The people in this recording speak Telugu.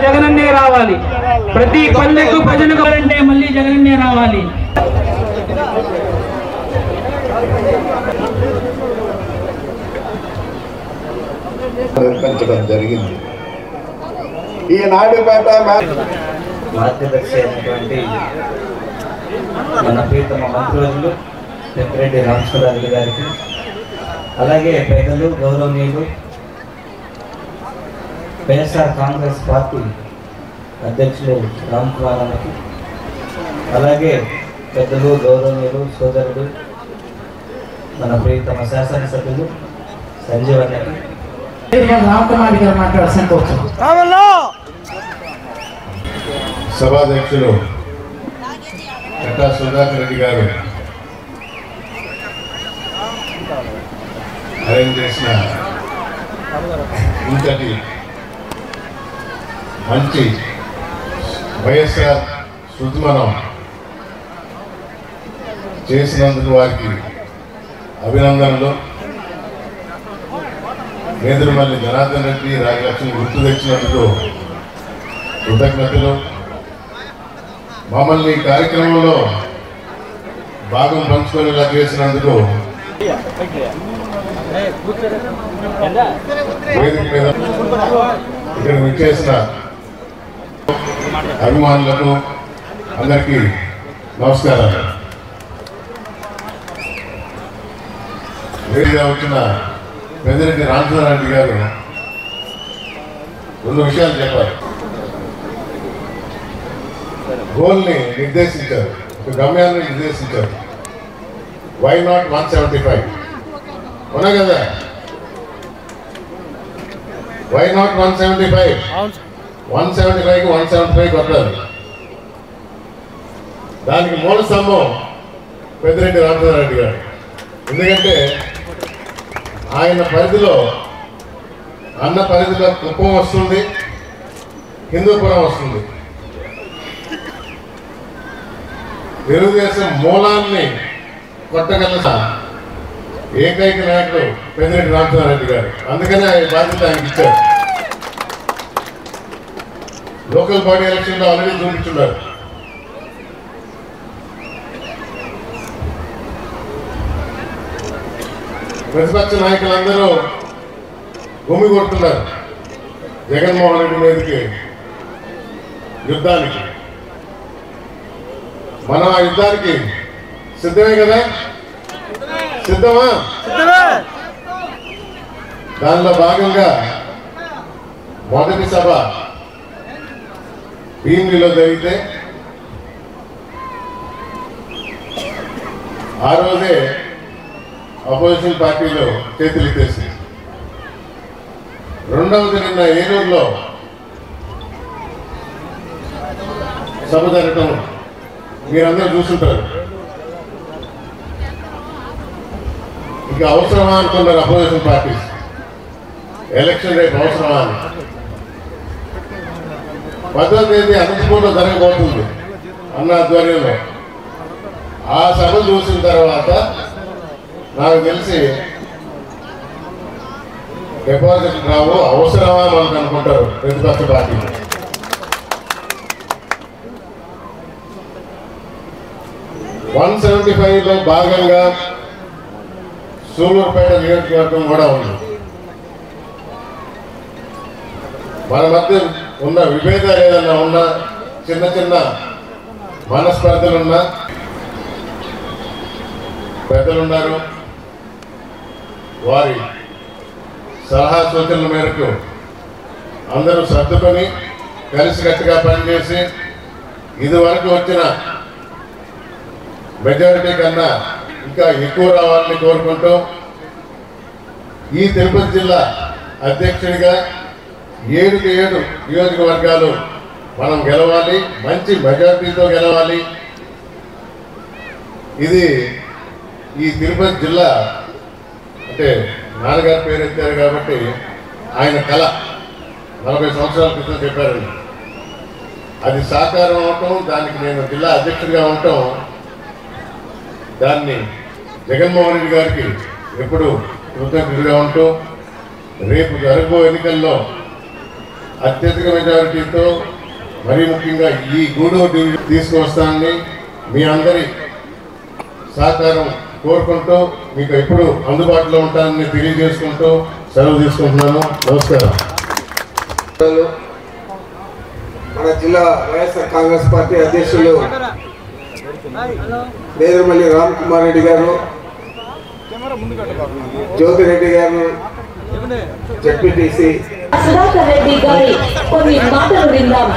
జగనన్నే రావాలి. ప్రతి పల్లెకు ప్రజలకు అంటే మళ్ళీ జగనన్నే రావాలి. నిర్మించడం జరిగింది. ఈనాడు మార్గదర్శి అయినటువంటి మన ప్రీతమ మంత్రులు పెద్దిరెడ్డి రామచంద్రారెడ్డి గారికి, అలాగే పెద్దలు గౌరవనీయులు వైఎస్ఆర్ కాంగ్రెస్ పార్టీ అధ్యక్షులు రామ్ కుమార్ అన్నకి, అలాగే పెద్దలు గౌరవనీయులు సోదరుడు మన ప్రీతమ శాసనసభ్యులు సంజీవ్ అన్నకి, రామ్ కుమార్ గారు మాట్లాడాల్సిన కోరుతున్నాం. సభాధ్యక్షులు కట్టా సుధాకర్ రెడ్డి గారు అరేంజ్ చేసిన ఇంతటి మంచి వైఎస్ఆర్ శృతిమనం చేసినందుకు వారికి అభినందనలు. నేదురుమల్లి జనార్దన్ రెడ్డి రాజలక్ష్మి గుర్తు తెచ్చినందుకు కృతజ్ఞతలు. మమ్మల్ని ఈ కార్యక్రమంలో భాగం పంచుకునేలా చేసినందుకు వేదిక మీద ఇక్కడ విచ్చేసిన అభిమానులకు అందరికీ నమస్కారాలు. వేదికగా వచ్చిన పెద్దిరెడ్డి రామచంద్రారెడ్డి గారు 2 విషయాలు చెప్పారు. గోల్ని నిర్దేశించారు, ఒక గమ్యాన్ని నిర్దేశించారు. Why not 175? అవునా కదా? Why not 175? 175కి 175 కొట్టాలి. దానికి మూల స్తంభం పెద్దిరెడ్డి రామచంద్రారెడ్డి గారు. ఎందుకంటే ఆయన పరిధిలో, అన్న పరిధిలో కుప్పం వస్తుంది, హిందూపురం వస్తుంది. తెలుగుదేశం మూలాన్ని కొట్టగల ఏకైక నాయకుడు పెద్దిరెడ్డి రామచంద్రారెడ్డి గారు. అందుకనే ఆయన బాధ్యత ఆయనకి ఇచ్చారు. లోకల్ బాడీ ఎలక్షన్లో ఆల్రెడీ చూపించున్నారు. ప్రతిపక్ష నాయకులందరూ గుమి కొడుతున్నారు జగన్మోహన్ రెడ్డి మీదకి యుద్ధానికి. మనం ఆ యుద్ధానికి సిద్ధమే కదా? సిద్ధమా? దానిలో భాగంగా మొదటి సభ భీమిలిలో జరిగితే ఆ రోజే అపోజిషన్ పార్టీలో చేతులెత్తేసి, రెండవది నిన్న ఏలూరులో సభ జరగటం మీరందరూ చూస్తుంటారు. ఇంకా అవసరమా అనుకున్నారు అపోజిషన్ పార్టీస్. ఎలక్షన్ రేపు అవసరమా అని. 10వ తేదీ అనంతపూర్లో జరగబోతుంది అన్న ఆధ్వర్యంలో. ఆ సభ చూసిన తర్వాత నాకు తెలిసి డిపాజిట్ రావు, అవసరమా మనకు అనుకుంటారు ప్రతిపక్ష పార్టీలు. లో భాగంగా సూలూరుపేట నియోజకవర్గం కూడా ఉంది. మన మధ్య ఉన్న విభేదాలు ఏదన్నా ఉన్నా, చిన్న చిన్న మనస్పర్ధలున్నా, పెద్దలున్నారు, వారి సలహా సూచనల మేరకు అందరూ సర్దుకొని కలిసికట్టుగా పనిచేసి ఇదివరకు వచ్చిన మెజారిటీ కన్నా ఇంకా ఎక్కువ రావాలని కోరుకుంటూ, ఈ తిరుపతి జిల్లా అధ్యక్షుడిగా 7కి 7 నియోజకవర్గాలు మనం గెలవాలి, మంచి మెజారిటీతో గెలవాలి. ఇది ఈ తిరుపతి జిల్లా అంటే నాన్నగారు పేరు ఎత్తారు కాబట్టి ఆయన కళ 40 సంవత్సరాల క్రితం చెప్పారండి. అది సాకారం అవటం, దానికి నేను జిల్లా అధ్యక్షుడిగా ఉండటం, దాన్ని జగన్మోహన్ రెడ్డి గారికి ఎప్పుడు కృతజ్ఞతగా ఉంటూ రేపు జరగబో ఎన్నికల్లో అత్యధిక మెజారిటీతో మరీ ముఖ్యంగా ఈ గూడూరు డివిజన్ తీసుకువస్తానని మీ అందరి సహకారం కోరుకుంటూ మీకు ఎప్పుడు అందుబాటులో ఉంటానని తెలియజేసుకుంటూ సెలవు తీసుకుంటున్నాను. నమస్కారం. మన జిల్లా వైఎస్ఆర్ కాంగ్రెస్ పార్టీ అధ్యక్షులు నేదురుమల్లి రామకుమార్ రెడ్డి గారు, జ్యోతిరెడ్డి గారు, జడ్పీటీసీ సుధాకర్ రెడ్డి గారి కొన్ని మాటలు విందాం.